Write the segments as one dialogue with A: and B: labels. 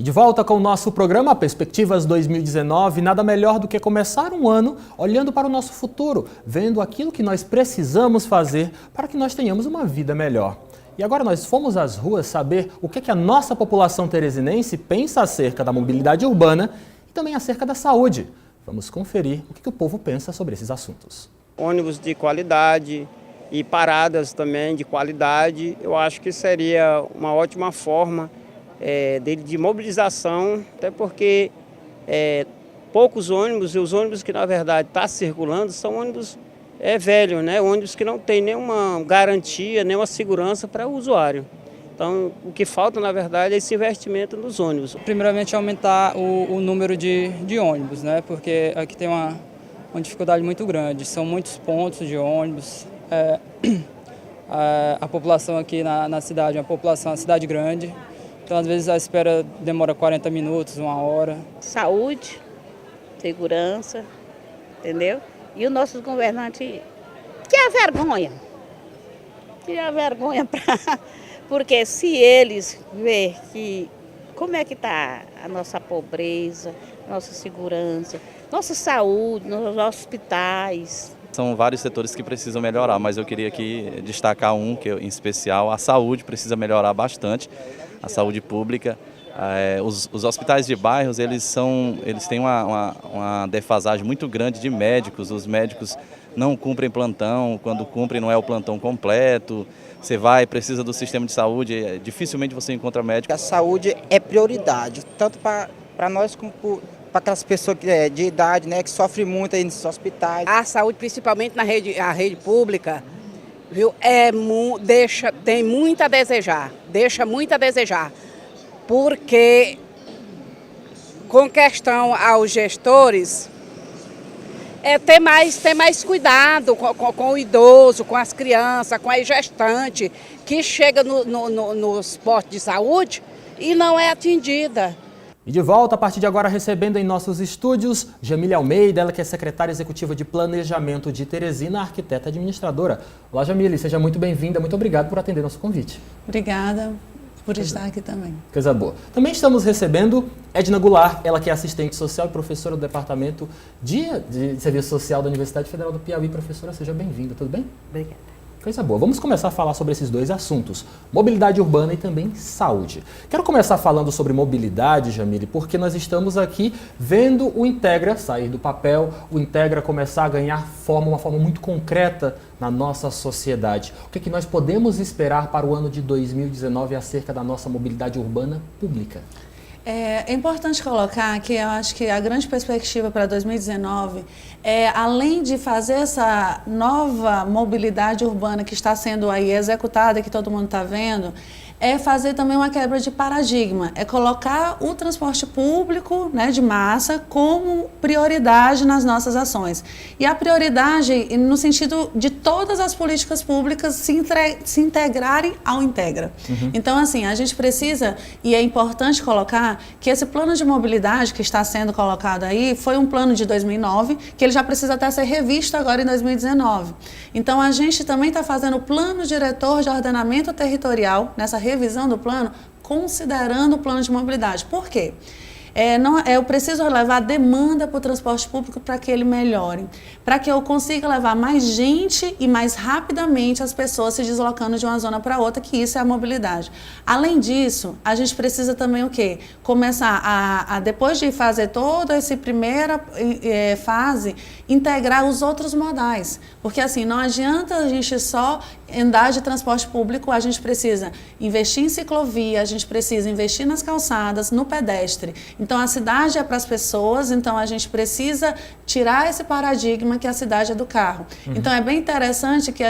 A: De volta com o nosso programa Perspectivas 2019, nada melhor do que começar um ano olhando para o nosso futuro, vendo aquilo que nós precisamos fazer para que nós tenhamos uma vida melhor. E agora nós fomos às ruas saber o que a nossa população teresinense pensa acerca da mobilidade urbana e também acerca da saúde. Vamos conferir o que o povo pensa sobre esses assuntos.
B: Ônibus de qualidade e paradas também de qualidade, eu acho que seria uma ótima forma de mobilização, até porque poucos ônibus, e os ônibus que na verdade estão circulando são ônibus velhos, né? Ônibus que não tem nenhuma garantia, nenhuma segurança para o usuário. Então, o que falta, na verdade, é esse investimento nos ônibus.
C: Primeiramente, aumentar o número de ônibus, né? Porque aqui tem uma dificuldade muito grande, são muitos pontos de ônibus. A população aqui na cidade é uma cidade grande, então às vezes a espera demora 40 minutos, uma hora.
D: Saúde, segurança, entendeu? E os nossos governantes, que é vergonha. Porque se eles verem que como é que está a nossa pobreza, nossa segurança, nossa saúde, nos hospitais.
E: São vários setores que precisam melhorar, mas eu queria aqui destacar um, que em especial a saúde precisa melhorar bastante, a saúde pública. Os hospitais de bairros, eles têm uma defasagem muito grande de médicos, os médicos não cumprem plantão, quando cumprem não é o plantão completo, você precisa do sistema de saúde, dificilmente você encontra médico.
F: A saúde é prioridade, tanto para nós como para aquelas pessoas de idade, né, que sofrem muito aí nesses hospitais.
G: A saúde, principalmente a rede pública, viu, tem muito a desejar, deixa muito a desejar, porque com questão aos gestores, ter mais cuidado com o idoso, com as crianças, com a gestante, que chega nos postos de saúde e não é atendida.
A: E de volta, a partir de agora, recebendo em nossos estúdios, Jamília Almeida, ela que é secretária executiva de Planejamento de Teresina, arquiteta administradora. Olá, Jamília, seja muito bem-vinda, muito obrigado por atender nosso convite.
H: Obrigada por estar aqui também.
A: Coisa boa. Também estamos recebendo Edna Goulart, ela que é assistente social e professora do Departamento de Serviço Social da Universidade Federal do Piauí. Professora, seja bem-vinda, tudo bem?
H: Obrigada.
A: Coisa boa. Vamos começar a falar sobre esses dois assuntos, mobilidade urbana e também saúde. Quero começar falando sobre mobilidade, Jamile, porque nós estamos aqui vendo o Integra sair do papel, o Integra começar a ganhar uma forma muito concreta na nossa sociedade. O que nós podemos esperar para o ano de 2019 acerca da nossa mobilidade urbana pública?
H: É importante colocar que eu acho que a grande perspectiva para 2019 além de fazer essa nova mobilidade urbana que está sendo aí executada, que todo mundo está vendo, é fazer também uma quebra de paradigma, é colocar o transporte público, né, de massa como prioridade nas nossas ações. E a prioridade no sentido de todas as políticas públicas se integrarem ao Integra. Uhum. Então, assim, a gente precisa, e é importante colocar, que esse plano de mobilidade que está sendo colocado aí foi um plano de 2009, que ele já precisa até ser revisto agora em 2019. Então, a gente também está fazendo o plano diretor de ordenamento territorial, nessa revisão do plano, considerando o plano de mobilidade. Por quê? Eu preciso levar demanda para o transporte público para que ele melhore, para que eu consiga levar mais gente e mais rapidamente as pessoas se deslocando de uma zona para outra, que isso é a mobilidade. Além disso, a gente precisa também o quê? Começar depois de fazer toda essa primeira fase, integrar os outros modais, porque assim, não adianta a gente só andar de transporte público, a gente precisa investir em ciclovia, a gente precisa investir nas calçadas, no pedestre. Então, a cidade é para as pessoas, então a gente precisa tirar esse paradigma que a cidade é do carro. Uhum. Então, é bem interessante que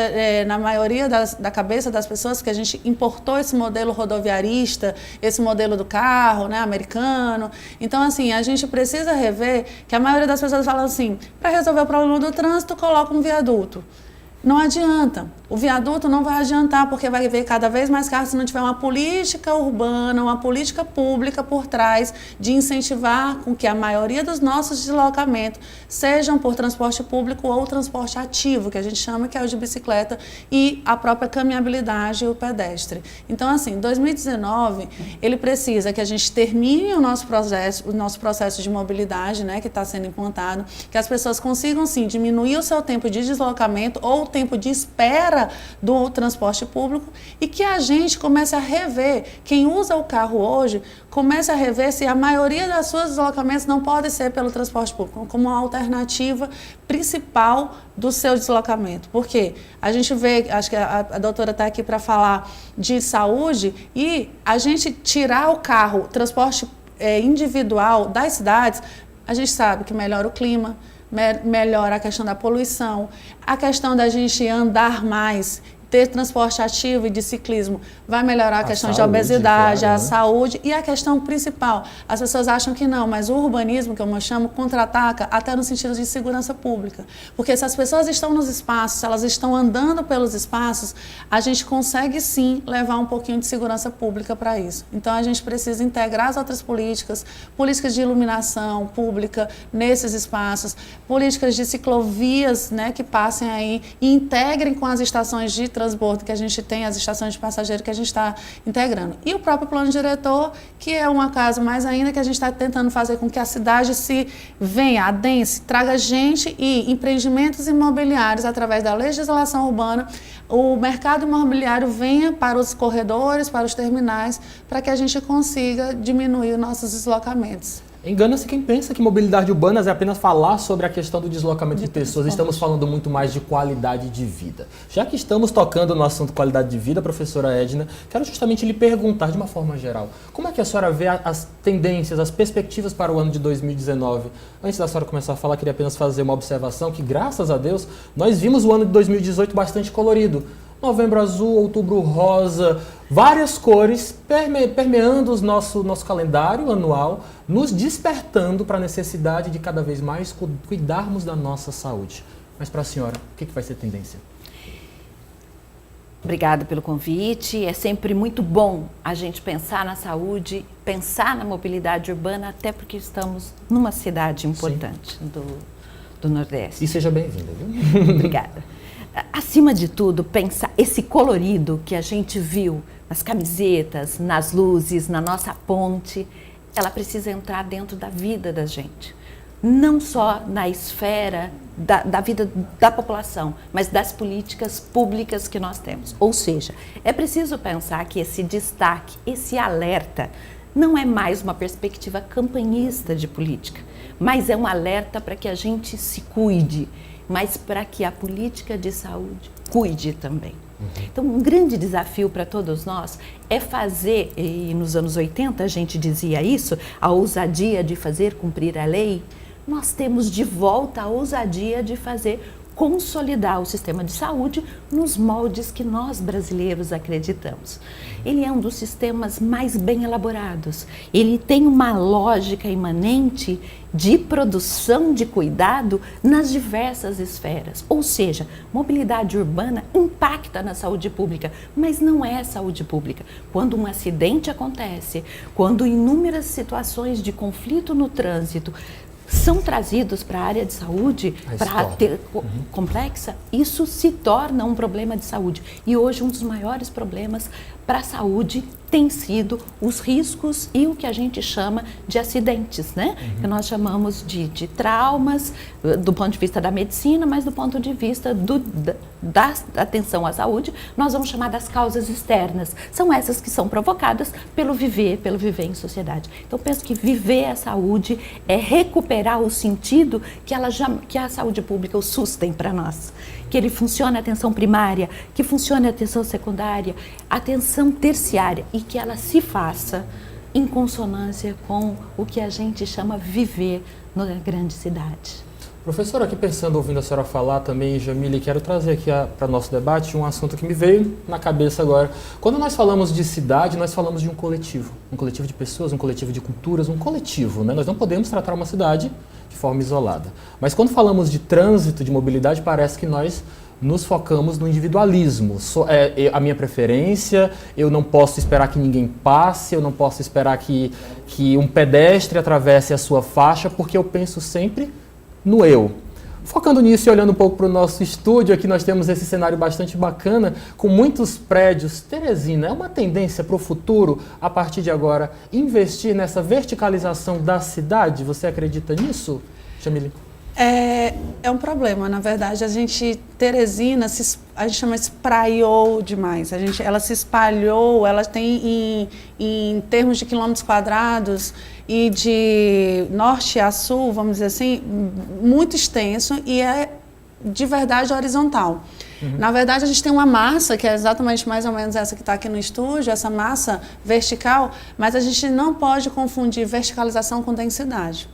H: na maioria da cabeça das pessoas que a gente importou esse modelo rodoviarista, esse modelo do carro, né, americano. Então, assim, a gente precisa rever que a maioria das pessoas fala assim, para resolver o problema do trânsito, coloca um viaduto. não adianta. O viaduto não vai adiantar, porque vai haver cada vez mais carros se não tiver uma política urbana, uma política pública por trás de incentivar com que a maioria dos nossos deslocamentos sejam por transporte público ou transporte ativo, que a gente chama, que é o de bicicleta, e a própria caminhabilidade e o pedestre. Então, assim, 2019, ele precisa que a gente termine o nosso processo de mobilidade, né, que está sendo implantado, que as pessoas consigam, sim, diminuir o seu tempo de deslocamento ou o tempo de espera do transporte público, e que a gente comece a rever, quem usa o carro hoje, comece a rever se a maioria das suas deslocamentos não pode ser pelo transporte público, como uma alternativa principal do seu deslocamento. Porque a gente vê, acho que a doutora está aqui para falar de saúde, e a gente tirar o carro, transporte individual das cidades, a gente sabe que melhora o clima, melhora a questão da poluição, a questão da gente andar mais, ter transporte ativo e de ciclismo, vai melhorar a questão de obesidade, claro, a saúde, e a questão principal, as pessoas acham que não, mas o urbanismo, que eu chamo, contra-ataca até no sentido de segurança pública, porque se as pessoas estão nos espaços, se elas estão andando pelos espaços, a gente consegue sim levar um pouquinho de segurança pública para isso. Então a gente precisa integrar as outras políticas de iluminação pública nesses espaços, políticas de ciclovias, né, que passem aí e integrem com as estações de transbordo que a gente tem, as estações de passageiro que a gente está integrando. E o próprio plano diretor, que é um caso mais ainda que a gente está tentando fazer com que a cidade se venha, adense, traga gente e empreendimentos imobiliários através da legislação urbana, o mercado imobiliário venha para os corredores, para os terminais, para que a gente consiga diminuir os nossos deslocamentos.
A: Engana-se quem pensa que mobilidade urbana é apenas falar sobre a questão do deslocamento de pessoas. Estamos falando muito mais de qualidade de vida. Já que estamos tocando no assunto qualidade de vida, professora Edna, quero justamente lhe perguntar de uma forma geral, como é que a senhora vê as tendências, as perspectivas para o ano de 2019? Antes da senhora começar a falar, queria apenas fazer uma observação que, graças a Deus, nós vimos o ano de 2018 bastante colorido. Novembro azul, outubro rosa, várias cores permeando o nosso calendário anual, nos despertando para a necessidade de cada vez mais cuidarmos da nossa saúde. Mas para a senhora, o que vai ser tendência?
I: Obrigada pelo convite. É sempre muito bom a gente pensar na saúde, pensar na mobilidade urbana, até porque estamos numa cidade importante do Nordeste.
A: E seja bem-vinda, viu?
I: Obrigada. Acima de tudo, pensar esse colorido que a gente viu nas camisetas, nas luzes, na nossa ponte, ela precisa entrar dentro da vida da gente. Não só na esfera da vida da população, mas das políticas públicas que nós temos. Ou seja, é preciso pensar que esse destaque, esse alerta, não é mais uma perspectiva campanhista de política, mas é um alerta para que a gente se cuide, mas para que a política de saúde cuide também. Então, um grande desafio para todos nós é fazer, e nos anos 80 a gente dizia isso, a ousadia de fazer cumprir a lei. Nós temos de volta a ousadia de consolidar o sistema de saúde nos moldes que nós brasileiros acreditamos. Ele é um dos sistemas mais bem elaborados. Ele tem uma lógica imanente de produção de cuidado nas diversas esferas. Ou seja, mobilidade urbana impacta na saúde pública, mas não é saúde pública. Quando um acidente acontece, quando inúmeras situações de conflito no trânsito são trazidos para a área de saúde, para ter complexa, isso se torna um problema de saúde. E hoje um dos maiores problemas para a saúde tem sido os riscos e o que a gente chama de acidentes, né? Que nós chamamos de traumas do ponto de vista da medicina, mas do ponto de vista da atenção à saúde, nós vamos chamar das causas externas. São essas que são provocadas pelo viver em sociedade. Então, penso que viver a saúde é recuperar o sentido que a saúde pública, o SUS, tem para nós. Que ele funcione a atenção primária, que funcione a atenção secundária, a atenção terciária e que ela se faça em consonância com o que a gente chama viver na grande cidade.
A: Professora, aqui pensando, ouvindo a senhora falar também, Jamile, quero trazer aqui para o nosso debate um assunto que me veio na cabeça agora. Quando nós falamos de cidade, nós falamos de um coletivo de pessoas, um coletivo de culturas, um coletivo, né? Nós não podemos tratar uma cidade de forma isolada. Mas quando falamos de trânsito, de mobilidade, parece que nós nos focamos no individualismo. A minha preferência, eu não posso esperar que ninguém passe, eu não posso esperar que um pedestre atravesse a sua faixa, porque eu penso sempre no eu. Focando nisso e olhando um pouco para o nosso estúdio, aqui nós temos esse cenário bastante bacana, com muitos prédios. Teresina, é uma tendência para o futuro, a partir de agora, investir nessa verticalização da cidade? Você acredita nisso, Jamile?
H: É um problema, na verdade. Teresina, a gente chama espraiou demais. Ela se espalhou, ela tem em termos de quilômetros quadrados e de norte a sul, vamos dizer assim, muito extenso e é de verdade horizontal. Na verdade, a gente tem uma massa, que é exatamente mais ou menos essa que está aqui no estúdio, essa massa vertical, mas a gente não pode confundir verticalização com densidade.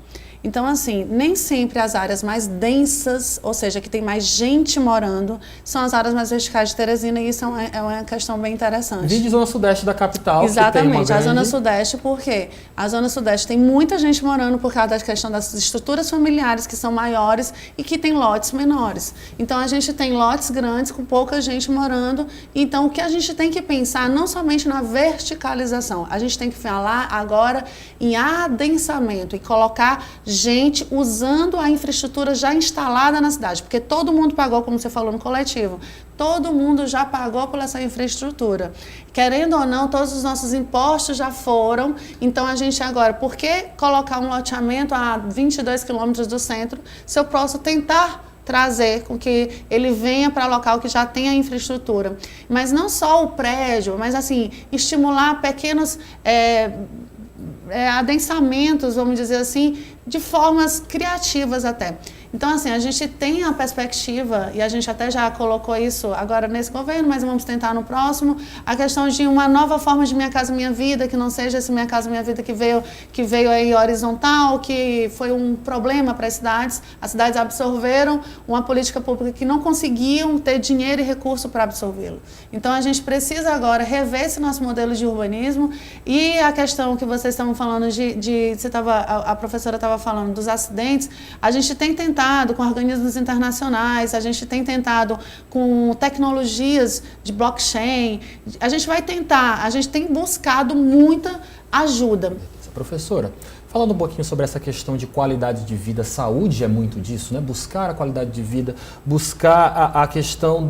H: Então, assim, nem sempre as áreas mais densas, ou seja, que tem mais gente morando, são as áreas mais verticais de Teresina, e isso é uma questão bem interessante.
A: Vide Zona Sudeste da capital.
H: Exatamente,
A: que tem uma grande...
H: a Zona Sudeste, por quê? A Zona Sudeste tem muita gente morando por causa da questão das estruturas familiares que são maiores e que tem lotes menores. Então, a gente tem lotes grandes com pouca gente morando. Então, o que a gente tem que pensar, não somente na verticalização, a gente tem que falar agora em adensamento e colocar gente usando a infraestrutura já instalada na cidade, porque todo mundo pagou, como você falou no coletivo, todo mundo já pagou por essa infraestrutura. Querendo ou não, todos os nossos impostos já foram, então a gente agora, por que colocar um loteamento a 22 quilômetros do centro, se eu posso tentar trazer com que ele venha para local que já tem a infraestrutura. Mas não só o prédio, mas assim, estimular pequenos adensamentos, vamos dizer assim, de formas criativas até. Então, assim, a gente tem a perspectiva, e a gente até já colocou isso agora nesse governo, mas vamos tentar no próximo, a questão de uma nova forma de Minha Casa Minha Vida, que não seja esse Minha Casa Minha Vida que veio aí horizontal, que foi um problema para as cidades absorveram uma política pública que não conseguiam ter dinheiro e recurso para absorvê-lo. Então, a gente precisa agora rever esse nosso modelo de urbanismo, e a questão que vocês estavam falando a professora estava falando dos acidentes, a gente tem tentado com organismos internacionais, a gente tem tentado com tecnologias de blockchain, a gente tem buscado muita ajuda.
A: Professora, falando um pouquinho sobre essa questão de qualidade de vida, saúde é muito disso, né? Buscar a qualidade de vida, buscar a questão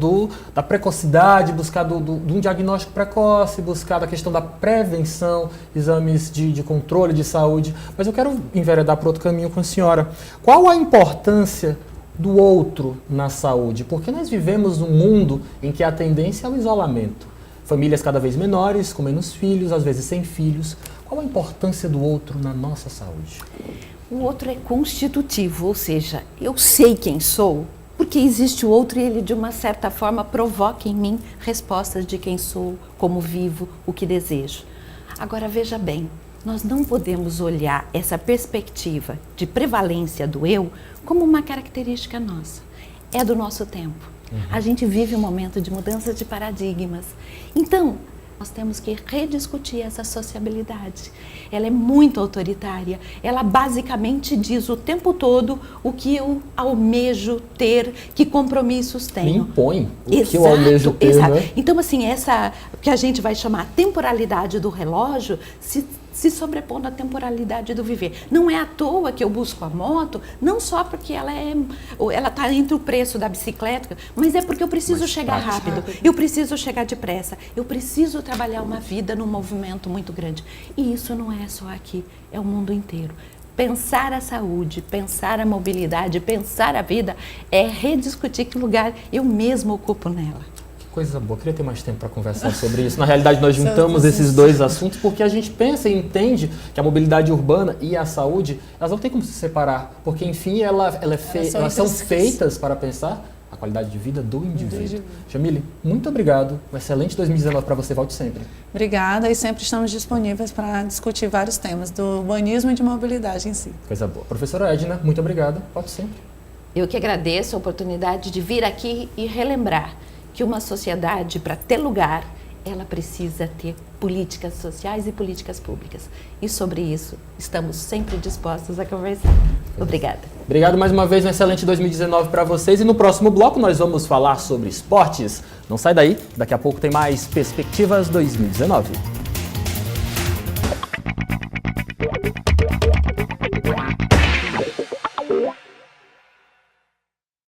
A: da precocidade, buscar de um diagnóstico precoce, buscar da questão da prevenção, exames de controle de saúde. Mas eu quero enveredar para outro caminho com a senhora. Qual a importância do outro na saúde? Porque nós vivemos num mundo em que a tendência é o isolamento. Famílias cada vez menores, com menos filhos, às vezes sem filhos. Qual a importância do outro na nossa saúde?
I: O outro é constitutivo, ou seja, eu sei quem sou, porque existe o outro e ele, de uma certa forma, provoca em mim respostas de quem sou, como vivo, o que desejo. Agora, veja bem, nós não podemos olhar essa perspectiva de prevalência do eu como uma característica nossa. É do nosso tempo. A gente vive um momento de mudança de paradigmas. Então, nós temos que rediscutir essa sociabilidade. Ela é muito autoritária. Ela basicamente diz o tempo todo o que eu almejo ter, que compromissos tenho.
A: Me impõe o que eu almejo ter,
I: exato.
A: Né?
I: Então, assim, essa que a gente vai chamar temporalidade do relógio se sobrepondo à temporalidade do viver. Não é à toa que eu busco a moto, não só porque ela está entre o preço da bicicleta, mas é porque eu preciso chegar rápido, eu preciso chegar depressa, eu preciso trabalhar uma vida num movimento muito grande. E isso não é só aqui, é o mundo inteiro. Pensar a saúde, pensar a mobilidade, pensar a vida é rediscutir que lugar eu mesmo ocupo nela.
A: Coisa boa, queria ter mais tempo para conversar sobre isso. Na realidade, nós juntamos esses dois assuntos porque a gente pensa e entende que a mobilidade urbana e a saúde, elas não têm como se separar, porque, enfim, elas são feitas para pensar a qualidade de vida do indivíduo. Jamile, muito obrigado. Um excelente 2019 para você. Volte sempre.
H: Obrigada, e sempre estamos disponíveis para discutir vários temas do urbanismo e de mobilidade em si.
A: Coisa boa. Professora Edna, muito obrigado. Volte sempre.
I: Eu que agradeço a oportunidade de vir aqui e relembrar que uma sociedade, para ter lugar, ela precisa ter políticas sociais e políticas públicas. E sobre isso, estamos sempre dispostos a conversar. Obrigada.
A: Obrigado mais uma vez, um excelente 2019 para vocês. E no próximo bloco nós vamos falar sobre esportes. Não sai daí, daqui a pouco tem mais Perspectivas 2019.